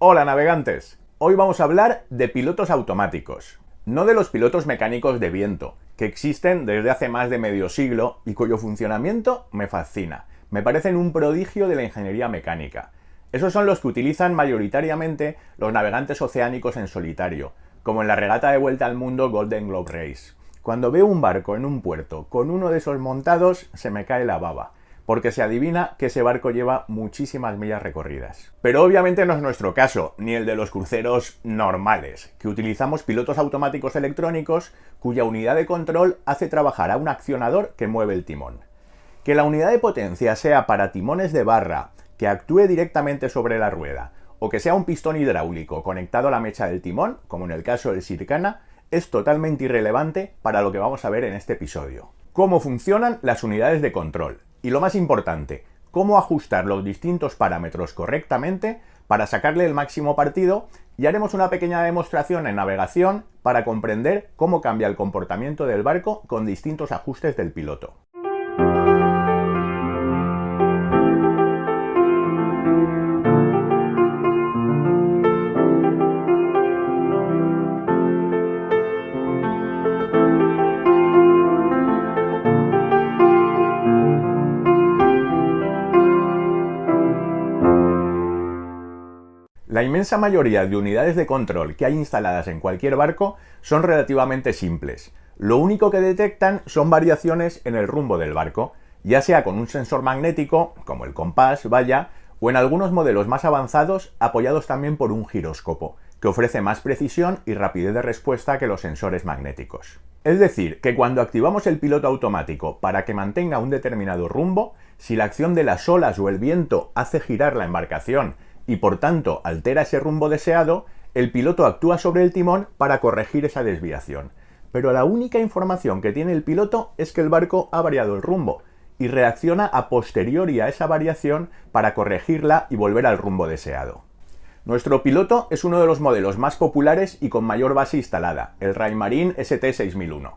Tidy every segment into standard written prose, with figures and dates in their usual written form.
Hola navegantes, hoy vamos a hablar de pilotos automáticos, no de los pilotos mecánicos de viento, que existen desde hace más de medio siglo y cuyo funcionamiento me fascina, me parecen un prodigio de la ingeniería mecánica. Esos son los que utilizan mayoritariamente los navegantes oceánicos en solitario, como en la regata de vuelta al mundo Golden Globe Race. Cuando veo un barco en un puerto con uno de esos montados, se me cae la baba, porque se adivina que ese barco lleva muchísimas millas recorridas. Pero obviamente no es nuestro caso, ni el de los cruceros normales, que utilizamos pilotos automáticos electrónicos cuya unidad de control hace trabajar a un accionador que mueve el timón. Que la unidad de potencia sea para timones de barra, que actúe directamente sobre la rueda, o que sea un pistón hidráulico conectado a la mecha del timón, como en el caso del Sircana, es totalmente irrelevante para lo que vamos a ver en este episodio. Cómo funcionan las unidades de control. Y lo más importante, cómo ajustar los distintos parámetros correctamente para sacarle el máximo partido, y haremos una pequeña demostración en navegación para comprender cómo cambia el comportamiento del barco con distintos ajustes del piloto. La inmensa mayoría de unidades de control que hay instaladas en cualquier barco son relativamente simples. Lo único que detectan son variaciones en el rumbo del barco, ya sea con un sensor magnético, como el compás, vaya, o en algunos modelos más avanzados apoyados también por un giróscopo, que ofrece más precisión y rapidez de respuesta que los sensores magnéticos. Es decir, que cuando activamos el piloto automático para que mantenga un determinado rumbo, si la acción de las olas o el viento hace girar la embarcación y por tanto altera ese rumbo deseado, el piloto actúa sobre el timón para corregir esa desviación. Pero la única información que tiene el piloto es que el barco ha variado el rumbo y reacciona a posteriori a esa variación para corregirla y volver al rumbo deseado. Nuestro piloto es uno de los modelos más populares y con mayor base instalada, el Raymarine ST6001.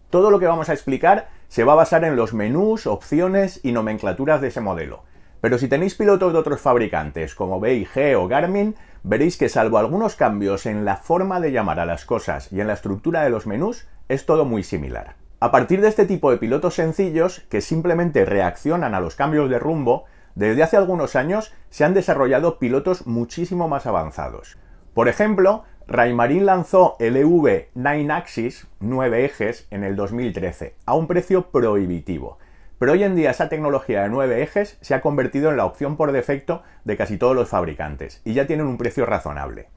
Todo lo que vamos a explicar se va a basar en los menús, opciones y nomenclaturas de ese modelo. Pero si tenéis pilotos de otros fabricantes como BIG o Garmin, veréis que salvo algunos cambios en la forma de llamar a las cosas y en la estructura de los menús, es todo muy similar. A partir de este tipo de pilotos sencillos, que simplemente reaccionan a los cambios de rumbo, desde hace algunos años se han desarrollado pilotos muchísimo más avanzados. Por ejemplo, Raymarine lanzó el EV 9 Axis, 9 ejes, en el 2013, a un precio prohibitivo. Pero hoy en día esa tecnología de 9 ejes se ha convertido en la opción por defecto de casi todos los fabricantes y ya tienen un precio razonable.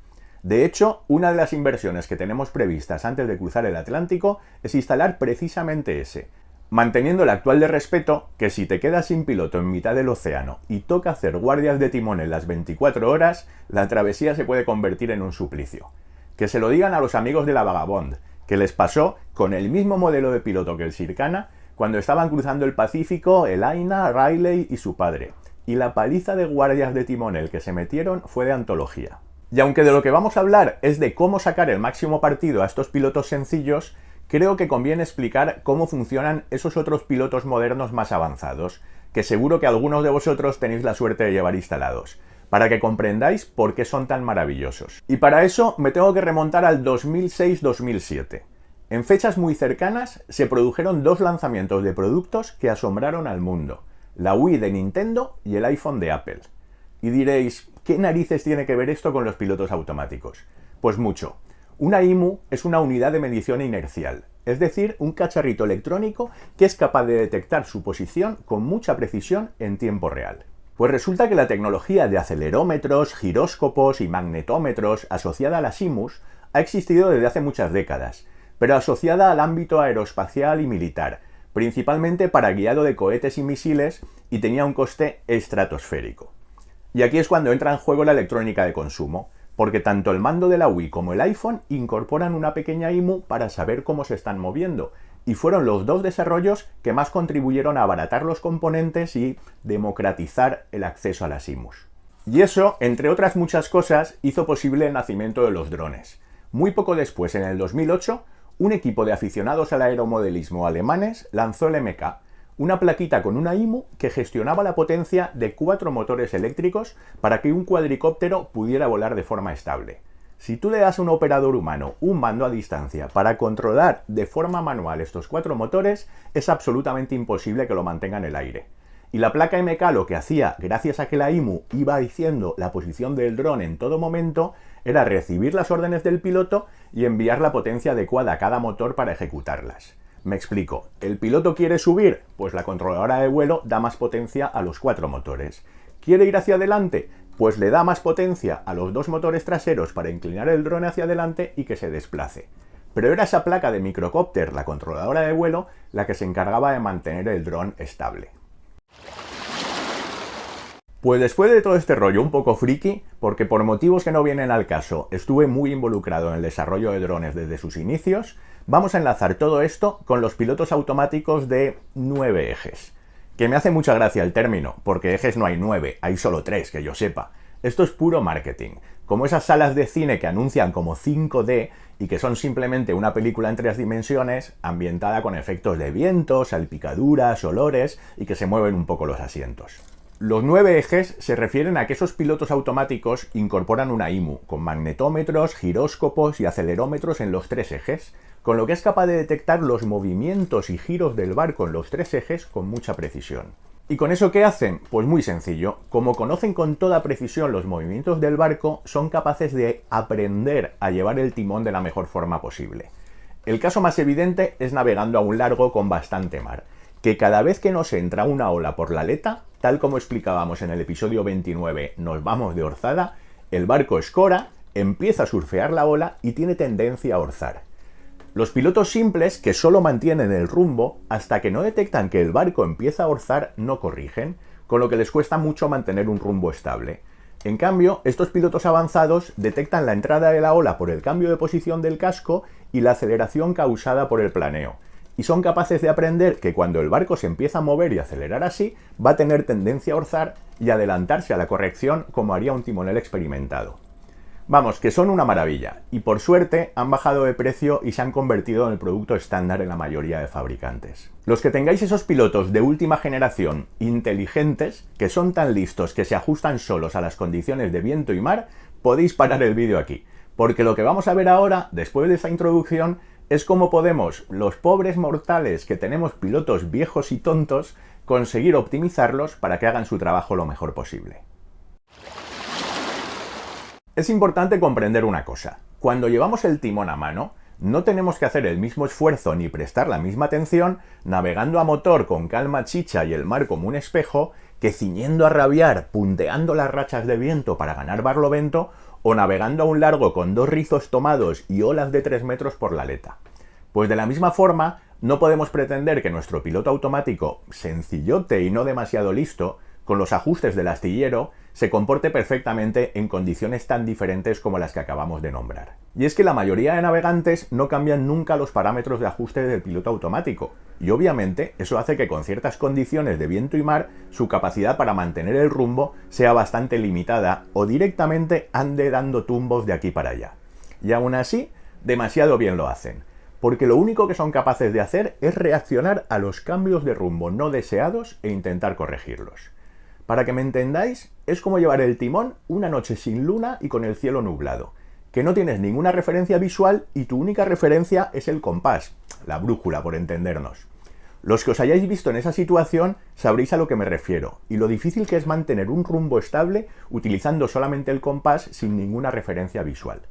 De hecho, una de las inversiones que tenemos previstas antes de cruzar el Atlántico es instalar precisamente ese, manteniendo el actual de respeto que si te quedas sin piloto en mitad del océano y toca hacer guardias de timón en las 24 horas, la travesía se puede convertir en un suplicio. Que se lo digan a los amigos de la Vagabond, que les pasó con el mismo modelo de piloto que el Sircana, cuando estaban cruzando el Pacífico, el Aina, Riley y su padre. Y la paliza de guardias de timonel que se metieron fue de antología. Y aunque de lo que vamos a hablar es de cómo sacar el máximo partido a estos pilotos sencillos, creo que conviene explicar cómo funcionan esos otros pilotos modernos más avanzados, que seguro que algunos de vosotros tenéis la suerte de llevar instalados, para que comprendáis por qué son tan maravillosos. Y para eso me tengo que remontar al 2006-2007. En fechas muy cercanas se produjeron dos lanzamientos de productos que asombraron al mundo, la Wii de Nintendo y el iPhone de Apple. Y diréis, ¿qué narices tiene que ver esto con los pilotos automáticos? Pues mucho. Una IMU es una unidad de medición inercial, es decir, un cacharrito electrónico que es capaz de detectar su posición con mucha precisión en tiempo real. Pues resulta que la tecnología de acelerómetros, giróscopos y magnetómetros asociada a las IMUs ha existido desde hace muchas décadas, pero asociada al ámbito aeroespacial y militar, principalmente para guiado de cohetes y misiles, y tenía un coste estratosférico. Y aquí es cuando entra en juego la electrónica de consumo, porque tanto el mando de la Wii como el iPhone incorporan una pequeña IMU para saber cómo se están moviendo, y fueron los dos desarrollos que más contribuyeron a abaratar los componentes y democratizar el acceso a las IMUs. Y eso, entre otras muchas cosas, hizo posible el nacimiento de los drones. Muy poco después, en el 2008, un equipo de aficionados al aeromodelismo alemanes lanzó el MK, una plaquita con una IMU que gestionaba la potencia de 4 motores eléctricos para que un cuadricóptero pudiera volar de forma estable. Si tú le das a un operador humano un mando a distancia para controlar de forma manual estos 4 motores, es absolutamente imposible que lo mantenga en el aire. Y la placa MK lo que hacía, gracias a que la IMU iba diciendo la posición del dron en todo momento, era recibir las órdenes del piloto y enviar la potencia adecuada a cada motor para ejecutarlas. Me explico. ¿El piloto quiere subir? Pues la controladora de vuelo da más potencia a los 4 motores. ¿Quiere ir hacia adelante? Pues le da más potencia a los 2 motores traseros para inclinar el dron hacia adelante y que se desplace. Pero era esa placa de microcópter, la controladora de vuelo, la que se encargaba de mantener el dron estable. Pues después de todo este rollo un poco friki, porque por motivos que no vienen al caso estuve muy involucrado en el desarrollo de drones desde sus inicios, vamos a enlazar todo esto con los pilotos automáticos de 9 ejes. Que me hace mucha gracia el término, porque ejes no hay 9, hay solo 3, que yo sepa. Esto es puro marketing, como esas salas de cine que anuncian como 5D y que son simplemente una película en 3 dimensiones ambientada con efectos de viento, salpicaduras, olores y que se mueven un poco los asientos. Los 9 ejes se refieren a que esos pilotos automáticos incorporan una IMU, con magnetómetros, giróscopos y acelerómetros en los 3 ejes, con lo que es capaz de detectar los movimientos y giros del barco en los 3 ejes con mucha precisión. ¿Y con eso qué hacen? Pues muy sencillo. Como conocen con toda precisión los movimientos del barco, son capaces de aprender a llevar el timón de la mejor forma posible. El caso más evidente es navegando a un largo con bastante mar, que cada vez que nos entra una ola por la aleta, tal como explicábamos en el episodio 29, nos vamos de orzada, el barco escora, empieza a surfear la ola y tiene tendencia a orzar. Los pilotos simples, que solo mantienen el rumbo, hasta que no detectan que el barco empieza a orzar, no corrigen, con lo que les cuesta mucho mantener un rumbo estable. En cambio, estos pilotos avanzados detectan la entrada de la ola por el cambio de posición del casco y la aceleración causada por el planeo, y son capaces de aprender que cuando el barco se empieza a mover y acelerar así, va a tener tendencia a orzar y adelantarse a la corrección como haría un timonel experimentado. Vamos, que son una maravilla, y por suerte han bajado de precio y se han convertido en el producto estándar en la mayoría de fabricantes. Los que tengáis esos pilotos de última generación inteligentes, que son tan listos que se ajustan solos a las condiciones de viento y mar, podéis parar el vídeo aquí, porque lo que vamos a ver ahora, después de esta introducción, es cómo podemos, los pobres mortales que tenemos pilotos viejos y tontos, conseguir optimizarlos para que hagan su trabajo lo mejor posible. Es importante comprender una cosa. Cuando llevamos el timón a mano, no tenemos que hacer el mismo esfuerzo ni prestar la misma atención navegando a motor con calma chicha y el mar como un espejo que ciñendo a rabiar, punteando las rachas de viento para ganar barlovento o navegando a un largo con 2 rizos tomados y olas de 3 metros por la aleta. Pues de la misma forma, no podemos pretender que nuestro piloto automático, sencillote y no demasiado listo, con los ajustes del astillero, se comporte perfectamente en condiciones tan diferentes como las que acabamos de nombrar. Y es que la mayoría de navegantes no cambian nunca los parámetros de ajuste del piloto automático, y obviamente eso hace que con ciertas condiciones de viento y mar, su capacidad para mantener el rumbo sea bastante limitada o directamente ande dando tumbos de aquí para allá. Y aún así, demasiado bien lo hacen, porque lo único que son capaces de hacer es reaccionar a los cambios de rumbo no deseados e intentar corregirlos. Para que me entendáis, es como llevar el timón una noche sin luna y con el cielo nublado, que no tienes ninguna referencia visual y tu única referencia es el compás, la brújula por entendernos. Los que os hayáis visto en esa situación sabréis a lo que me refiero, y lo difícil que es mantener un rumbo estable utilizando solamente el compás sin ninguna referencia visual.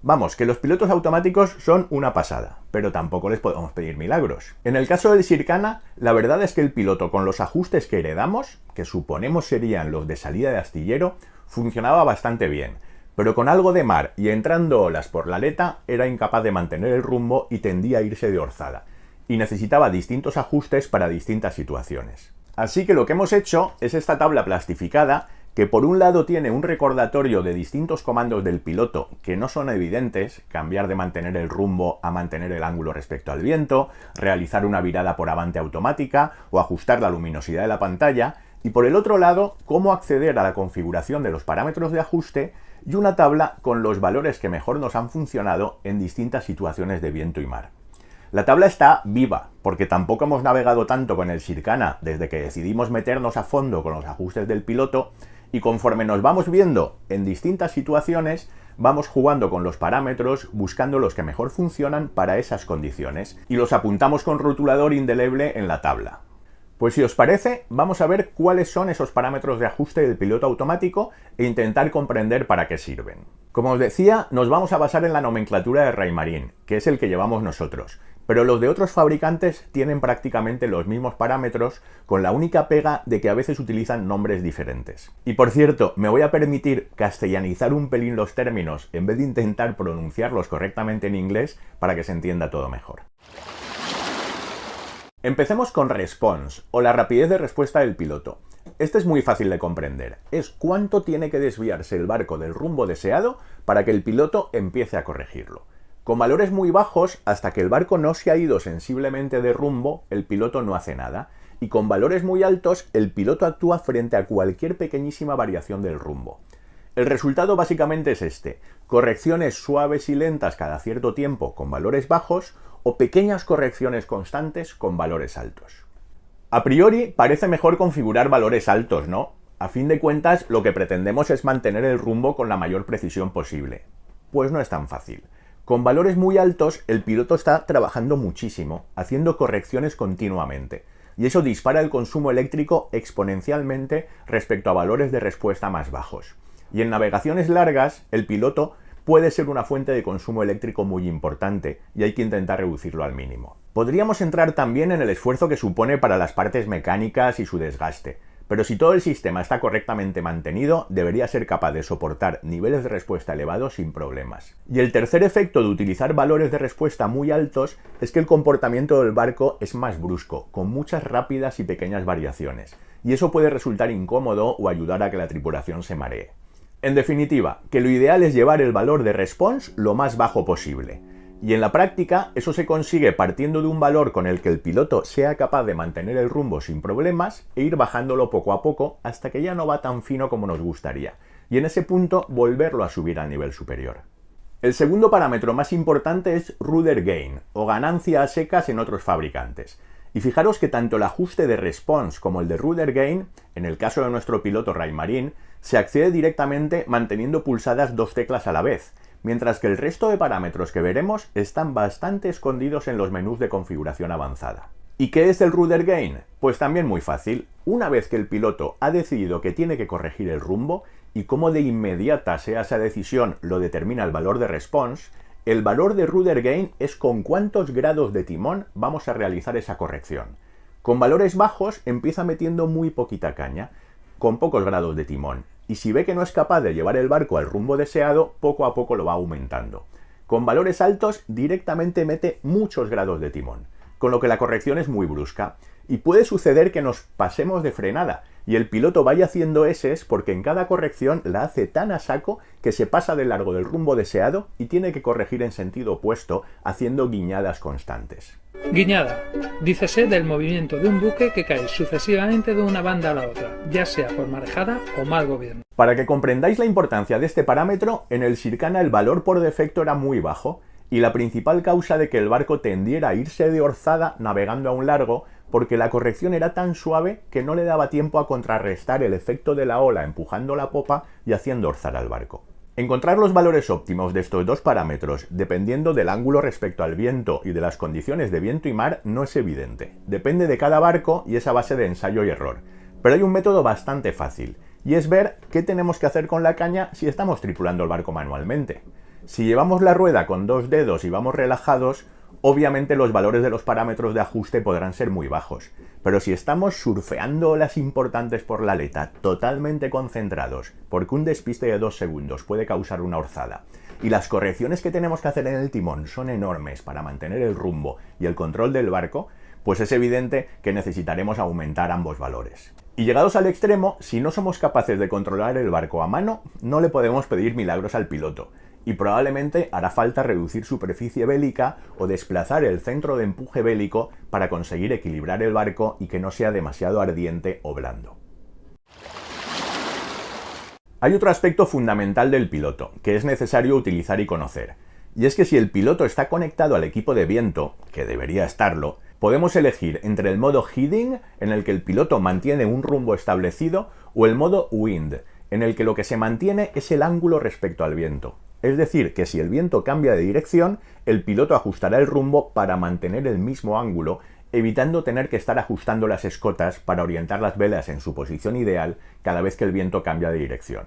Vamos, que los pilotos automáticos son una pasada, pero tampoco les podemos pedir milagros. En el caso del Shirkana, la verdad es que el piloto con los ajustes que heredamos, que suponemos serían los de salida de astillero, funcionaba bastante bien, pero con algo de mar y entrando olas por la aleta era incapaz de mantener el rumbo y tendía a irse de orzada, y necesitaba distintos ajustes para distintas situaciones. Así que lo que hemos hecho es esta tabla plastificada que por un lado tiene un recordatorio de distintos comandos del piloto que no son evidentes, cambiar de mantener el rumbo a mantener el ángulo respecto al viento, realizar una virada por avante automática o ajustar la luminosidad de la pantalla, y por el otro lado, cómo acceder a la configuración de los parámetros de ajuste y una tabla con los valores que mejor nos han funcionado en distintas situaciones de viento y mar. La tabla está viva, porque tampoco hemos navegado tanto con el Sircana desde que decidimos meternos a fondo con los ajustes del piloto, y conforme nos vamos viendo en distintas situaciones, vamos jugando con los parámetros, buscando los que mejor funcionan para esas condiciones, y los apuntamos con rotulador indeleble en la tabla. Pues si os parece, vamos a ver cuáles son esos parámetros de ajuste del piloto automático e intentar comprender para qué sirven. Como os decía, nos vamos a basar en la nomenclatura de Raymarine, que es el que llevamos nosotros, pero los de otros fabricantes tienen prácticamente los mismos parámetros, con la única pega de que a veces utilizan nombres diferentes. Y por cierto, me voy a permitir castellanizar un pelín los términos en vez de intentar pronunciarlos correctamente en inglés para que se entienda todo mejor. Empecemos con response, o la rapidez de respuesta del piloto. Este es muy fácil de comprender. Es cuánto tiene que desviarse el barco del rumbo deseado para que el piloto empiece a corregirlo. Con valores muy bajos, hasta que el barco no se ha ido sensiblemente de rumbo, el piloto no hace nada. Y con valores muy altos, el piloto actúa frente a cualquier pequeñísima variación del rumbo. El resultado básicamente es este: correcciones suaves y lentas cada cierto tiempo con valores bajos, o pequeñas correcciones constantes con valores altos. A priori parece mejor configurar valores altos, ¿no? A fin de cuentas, lo que pretendemos es mantener el rumbo con la mayor precisión posible. Pues no es tan fácil. Con valores muy altos, el piloto está trabajando muchísimo, haciendo correcciones continuamente, y eso dispara el consumo eléctrico exponencialmente respecto a valores de respuesta más bajos. Y en navegaciones largas, el piloto puede ser una fuente de consumo eléctrico muy importante, y hay que intentar reducirlo al mínimo. Podríamos entrar también en el esfuerzo que supone para las partes mecánicas y su desgaste, pero si todo el sistema está correctamente mantenido, debería ser capaz de soportar niveles de respuesta elevados sin problemas. Y el tercer efecto de utilizar valores de respuesta muy altos es que el comportamiento del barco es más brusco, con muchas rápidas y pequeñas variaciones, y eso puede resultar incómodo o ayudar a que la tripulación se maree. En definitiva, que lo ideal es llevar el valor de response lo más bajo posible. Y en la práctica, eso se consigue partiendo de un valor con el que el piloto sea capaz de mantener el rumbo sin problemas e ir bajándolo poco a poco hasta que ya no va tan fino como nos gustaría. Y en ese punto, volverlo a subir al nivel superior. El segundo parámetro más importante es rudder gain, o ganancia a secas en otros fabricantes. Y fijaros que tanto el ajuste de response como el de rudder gain, en el caso de nuestro piloto Raymarine, se accede directamente manteniendo pulsadas dos teclas a la vez, mientras que el resto de parámetros que veremos están bastante escondidos en los menús de configuración avanzada. ¿Y qué es el rudder gain? Pues también muy fácil. Una vez que el piloto ha decidido que tiene que corregir el rumbo, y como de inmediata sea esa decisión lo determina el valor de response, el valor de rudder gain es con cuántos grados de timón vamos a realizar esa corrección. Con valores bajos empieza metiendo muy poquita caña, con pocos grados de timón, y si ve que no es capaz de llevar el barco al rumbo deseado, poco a poco lo va aumentando. Con valores altos directamente mete muchos grados de timón, con lo que la corrección es muy brusca, y puede suceder que nos pasemos de frenada, y el piloto vaya haciendo eses porque en cada corrección la hace tan a saco que se pasa de largo del rumbo deseado y tiene que corregir en sentido opuesto, haciendo guiñadas constantes. Guiñada. Dícese del movimiento de un buque que cae sucesivamente de una banda a la otra, ya sea por marejada o mal gobierno. Para que comprendáis la importancia de este parámetro, en el Sircana el valor por defecto era muy bajo, y la principal causa de que el barco tendiera a irse de orzada navegando a un largo, porque la corrección era tan suave que no le daba tiempo a contrarrestar el efecto de la ola empujando la popa y haciendo orzar al barco. Encontrar los valores óptimos de estos dos parámetros, dependiendo del ángulo respecto al viento y de las condiciones de viento y mar, no es evidente. Depende de cada barco y es a base de ensayo y error. Pero hay un método bastante fácil, y es ver qué tenemos que hacer con la caña si estamos tripulando el barco manualmente. Si llevamos la rueda con dos dedos y vamos relajados, obviamente los valores de los parámetros de ajuste podrán ser muy bajos, pero si estamos surfeando olas importantes por la aleta, totalmente concentrados, porque un despiste de 2 segundos puede causar una orzada, y las correcciones que tenemos que hacer en el timón son enormes para mantener el rumbo y el control del barco, pues es evidente que necesitaremos aumentar ambos valores. Y llegados al extremo, si no somos capaces de controlar el barco a mano, no le podemos pedir milagros al piloto, y probablemente hará falta reducir superficie bélica o desplazar el centro de empuje bélico para conseguir equilibrar el barco y que no sea demasiado ardiente o blando. Hay otro aspecto fundamental del piloto, que es necesario utilizar y conocer, Y es que si el piloto está conectado al equipo de viento, que debería estarlo, podemos elegir entre el modo Heading, en el que el piloto mantiene un rumbo establecido, o el modo Wind, en el que lo que se mantiene es el ángulo respecto al viento. Es decir, que si el viento cambia de dirección, el piloto ajustará el rumbo para mantener el mismo ángulo, evitando tener que estar ajustando las escotas para orientar las velas en su posición ideal cada vez que el viento cambia de dirección.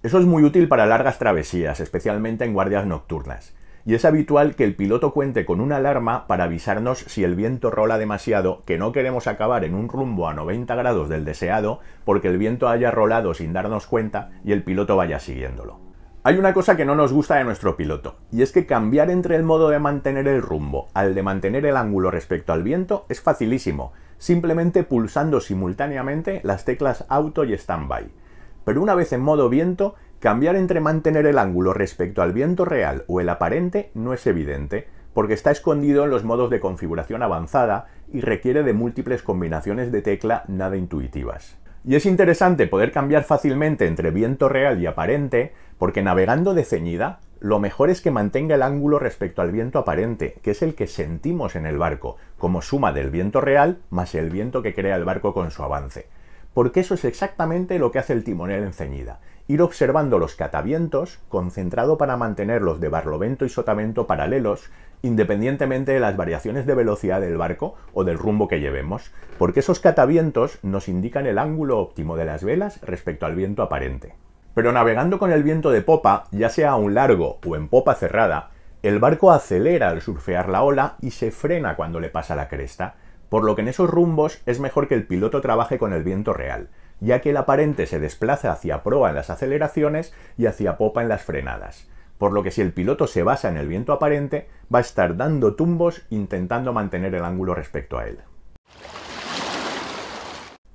Eso es muy útil para largas travesías, especialmente en guardias nocturnas. Y es habitual que el piloto cuente con una alarma para avisarnos si el viento rola demasiado, que no queremos acabar en un rumbo a 90 grados del deseado porque el viento haya rolado sin darnos cuenta y el piloto vaya siguiéndolo. Hay una cosa que no nos gusta de nuestro piloto, y es que cambiar entre el modo de mantener el rumbo al de mantener el ángulo respecto al viento es facilísimo, simplemente pulsando simultáneamente las teclas Auto y Standby. Pero una vez en modo viento, cambiar entre mantener el ángulo respecto al viento real o el aparente no es evidente, porque está escondido en los modos de configuración avanzada y requiere de múltiples combinaciones de tecla nada intuitivas. Y es interesante poder cambiar fácilmente entre viento real y aparente, porque navegando de ceñida, lo mejor es que mantenga el ángulo respecto al viento aparente, que es el que sentimos en el barco, como suma del viento real más el viento que crea el barco con su avance. Porque eso es exactamente lo que hace el timonel en ceñida, ir observando los catavientos, concentrado para mantener los de barlovento y sotavento paralelos, independientemente de las variaciones de velocidad del barco o del rumbo que llevemos, porque esos catavientos nos indican el ángulo óptimo de las velas respecto al viento aparente. Pero navegando con el viento de popa, ya sea a un largo o en popa cerrada, el barco acelera al surfear la ola y se frena cuando le pasa la cresta, por lo que en esos rumbos es mejor que el piloto trabaje con el viento real, ya que el aparente se desplaza hacia proa en las aceleraciones y hacia popa en las frenadas, por lo que si el piloto se basa en el viento aparente, va a estar dando tumbos intentando mantener el ángulo respecto a él.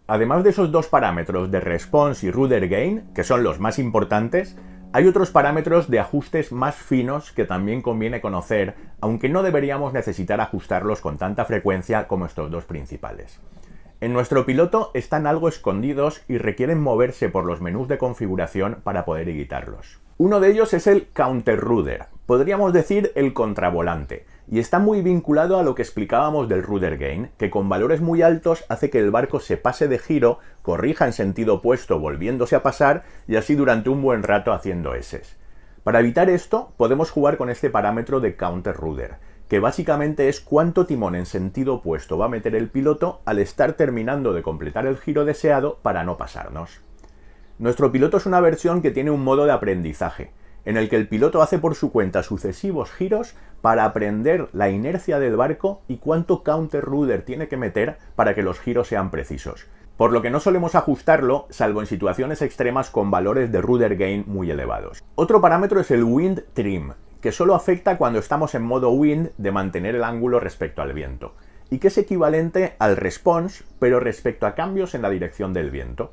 Además de esos dos parámetros de response y rudder gain, que son los más importantes, hay otros parámetros de ajustes más finos que también conviene conocer, aunque no deberíamos necesitar ajustarlos con tanta frecuencia como estos dos principales. En nuestro piloto están algo escondidos y requieren moverse por los menús de configuración para poder editarlos. Uno de ellos es el counter rudder, podríamos decir el contravolante, y está muy vinculado a lo que explicábamos del rudder gain, que con valores muy altos hace que el barco se pase de giro, corrija en sentido opuesto volviéndose a pasar y así durante un buen rato haciendo eses. Para evitar esto, podemos jugar con este parámetro de counter rudder, que básicamente es cuánto timón en sentido opuesto va a meter el piloto al estar terminando de completar el giro deseado para no pasarnos. Nuestro piloto es una versión que tiene un modo de aprendizaje, en el que el piloto hace por su cuenta sucesivos giros para aprender la inercia del barco y cuánto counter rudder tiene que meter para que los giros sean precisos, por lo que no solemos ajustarlo salvo en situaciones extremas con valores de rudder gain muy elevados. Otro parámetro es el wind trim, que solo afecta cuando estamos en modo wind de mantener el ángulo respecto al viento, y que es equivalente al response, pero respecto a cambios en la dirección del viento.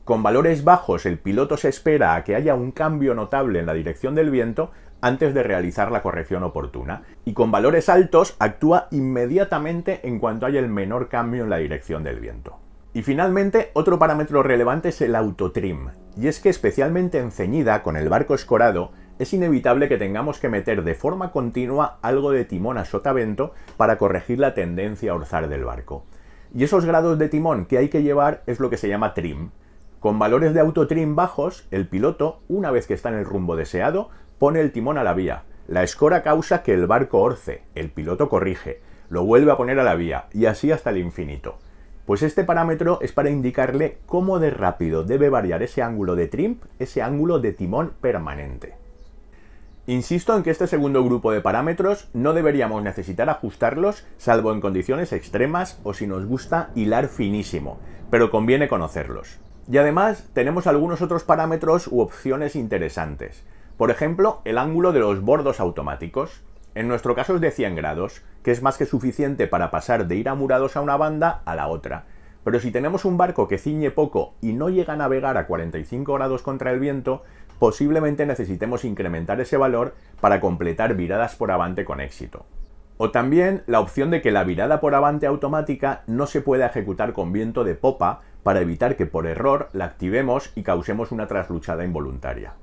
Con valores bajos, el piloto se espera a que haya un cambio notable en la dirección del viento antes de realizar la corrección oportuna, y con valores altos actúa inmediatamente en cuanto haya el menor cambio en la dirección del viento. Y finalmente, otro parámetro relevante es el autotrim, y es que especialmente en ceñida, con el barco escorado, es inevitable que tengamos que meter de forma continua algo de timón a sotavento para corregir la tendencia a orzar del barco. Y esos grados de timón que hay que llevar es lo que se llama trim. Con valores de autotrim bajos, el piloto, una vez que está en el rumbo deseado, pone el timón a la vía. La escora causa que el barco orce, el piloto corrige, lo vuelve a poner a la vía, y así hasta el infinito. Pues este parámetro es para indicarle cómo de rápido debe variar ese ángulo de trim, ese ángulo de timón permanente. Insisto en que este segundo grupo de parámetros no deberíamos necesitar ajustarlos salvo en condiciones extremas o si nos gusta hilar finísimo, pero conviene conocerlos. Y además tenemos algunos otros parámetros u opciones interesantes. Por ejemplo, el ángulo de los bordos automáticos. En nuestro caso es de 100 grados, que es más que suficiente para pasar de ir amurados a una banda a la otra. Pero si tenemos un barco que ciñe poco y no llega a navegar a 45 grados contra el viento, posiblemente necesitemos incrementar ese valor para completar viradas por avante con éxito. O también la opción de que la virada por avante automática no se pueda ejecutar con viento de popa para evitar que por error la activemos y causemos una trasluchada involuntaria.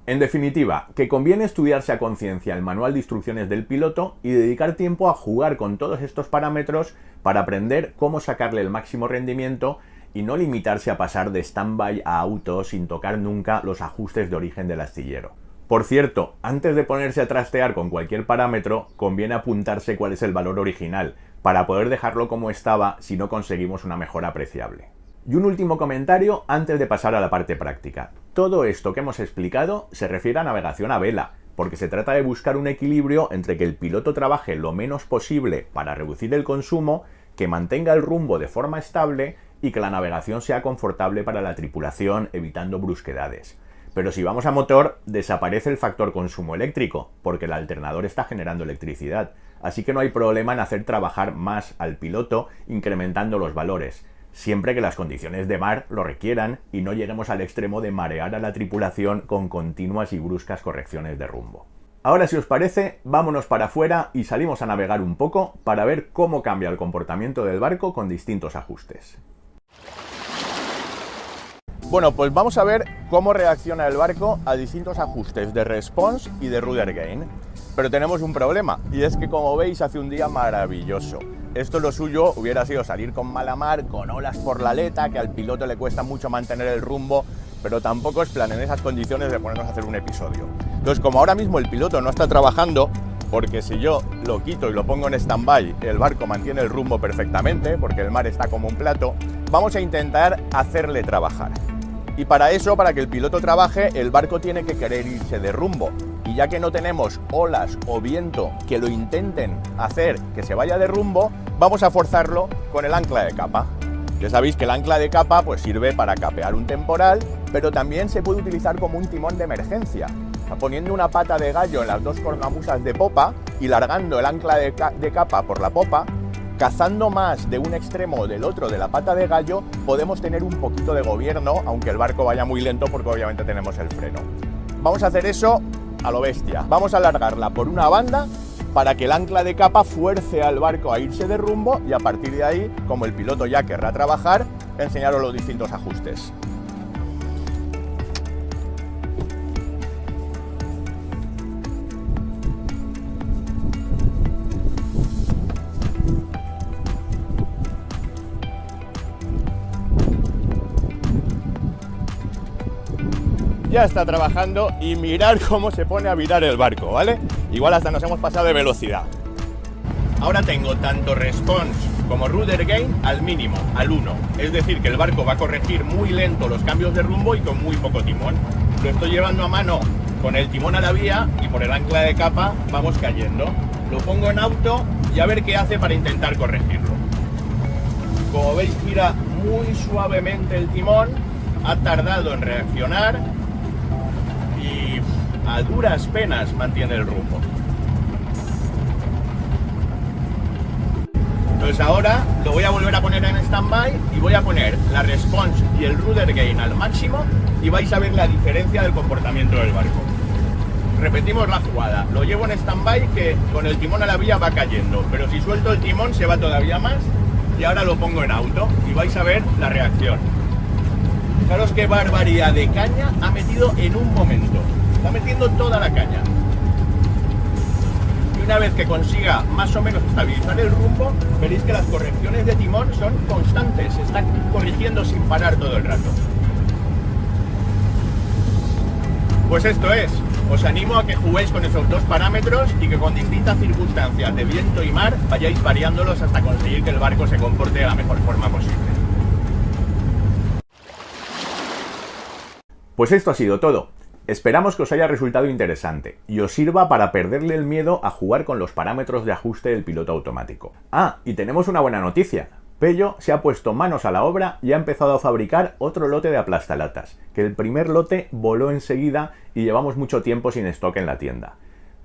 En definitiva, que conviene estudiarse a conciencia el manual de instrucciones del piloto y dedicar tiempo a jugar con todos estos parámetros para aprender cómo sacarle el máximo rendimiento y no limitarse a pasar de stand-by a auto sin tocar nunca los ajustes de origen del astillero. Por cierto, antes de ponerse a trastear con cualquier parámetro, conviene apuntarse cuál es el valor original, para poder dejarlo como estaba si no conseguimos una mejora apreciable. Y un último comentario antes de pasar a la parte práctica. Todo esto que hemos explicado se refiere a navegación a vela, porque se trata de buscar un equilibrio entre que el piloto trabaje lo menos posible para reducir el consumo, que mantenga el rumbo de forma estable y que la navegación sea confortable para la tripulación, evitando brusquedades. Pero si vamos a motor, desaparece el factor consumo eléctrico, porque el alternador está generando electricidad, así que no hay problema en hacer trabajar más al piloto incrementando los valores, siempre que las condiciones de mar lo requieran y no lleguemos al extremo de marear a la tripulación con continuas y bruscas correcciones de rumbo. Ahora, si os parece, vámonos para afuera y salimos a navegar un poco para ver cómo cambia el comportamiento del barco con distintos ajustes. Bueno, pues vamos a ver cómo reacciona el barco a distintos ajustes de response y de rudder gain. Pero tenemos un problema, y es que, como veis, hace un día maravilloso. Esto lo suyo hubiera sido salir con mala mar, con olas por la aleta, que al piloto le cuesta mucho mantener el rumbo, pero tampoco es plan en esas condiciones de ponernos a hacer un episodio. Entonces, como ahora mismo el piloto no está trabajando, porque si yo lo quito y lo pongo en stand-by, el barco mantiene el rumbo perfectamente, porque el mar está como un plato, vamos a intentar hacerle trabajar. Y para eso, para que el piloto trabaje, el barco tiene que querer irse de rumbo. Y ya que no tenemos olas o viento que lo intenten hacer que se vaya de rumbo, vamos a forzarlo con el ancla de capa. Ya sabéis que el ancla de capa pues sirve para capear un temporal, pero también se puede utilizar como un timón de emergencia, poniendo una pata de gallo en las dos cornamusas de popa y largando el ancla de capa por la popa. Cazando más de un extremo o del otro de la pata de gallo, podemos tener un poquito de gobierno, aunque el barco vaya muy lento porque obviamente tenemos el freno. Vamos a hacer eso a lo bestia. Vamos a alargarla por una banda para que el ancla de capa fuerce al barco a irse de rumbo y a partir de ahí, como el piloto ya querrá trabajar, enseñaros los distintos ajustes. Ya está trabajando y mirad cómo se pone a virar el barco, ¿vale? Igual hasta nos hemos pasado de velocidad. Ahora tengo tanto response como rudder gain al mínimo, al 1. Es decir, que el barco va a corregir muy lento los cambios de rumbo y con muy poco timón. Lo estoy llevando a mano con el timón a la vía y por el ancla de capa vamos cayendo. Lo pongo en auto y a ver qué hace para intentar corregirlo. Como veis, gira muy suavemente el timón, ha tardado en reaccionar y a duras penas mantiene el rumbo. Entonces ahora lo voy a volver a poner en stand-by y voy a poner la response y el rudder gain al máximo y vais a ver la diferencia del comportamiento del barco. Repetimos la jugada, lo llevo en stand-by que con el timón a la vía va cayendo, pero si suelto el timón se va todavía más y ahora lo pongo en auto y vais a ver la reacción. Fijaros qué barbaridad de caña ha metido en un momento. Está metiendo toda la caña. Y una vez que consiga más o menos estabilizar el rumbo, veréis que las correcciones de timón son constantes. Se está corrigiendo sin parar todo el rato. Pues esto es. Os animo a que juguéis con esos dos parámetros y que con distintas circunstancias de viento y mar vayáis variándolos hasta conseguir que el barco se comporte de la mejor forma posible. Pues esto ha sido todo. Esperamos que os haya resultado interesante y os sirva para perderle el miedo a jugar con los parámetros de ajuste del piloto automático. Ah, y tenemos una buena noticia. Pello se ha puesto manos a la obra y ha empezado a fabricar otro lote de aplastalatas, que el primer lote voló enseguida y llevamos mucho tiempo sin stock en la tienda.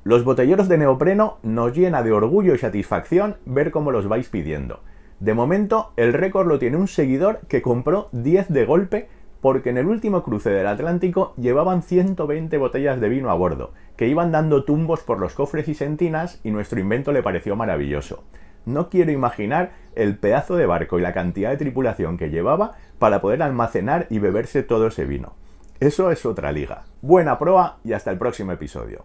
Los botelleros de neopreno nos llena de orgullo y satisfacción ver cómo los vais pidiendo. De momento, el récord lo tiene un seguidor que compró 10 de golpe porque en el último cruce del Atlántico llevaban 120 botellas de vino a bordo, que iban dando tumbos por los cofres y sentinas y nuestro invento le pareció maravilloso. No quiero imaginar el pedazo de barco y la cantidad de tripulación que llevaba para poder almacenar y beberse todo ese vino. Eso es otra liga. Buena proa y hasta el próximo episodio.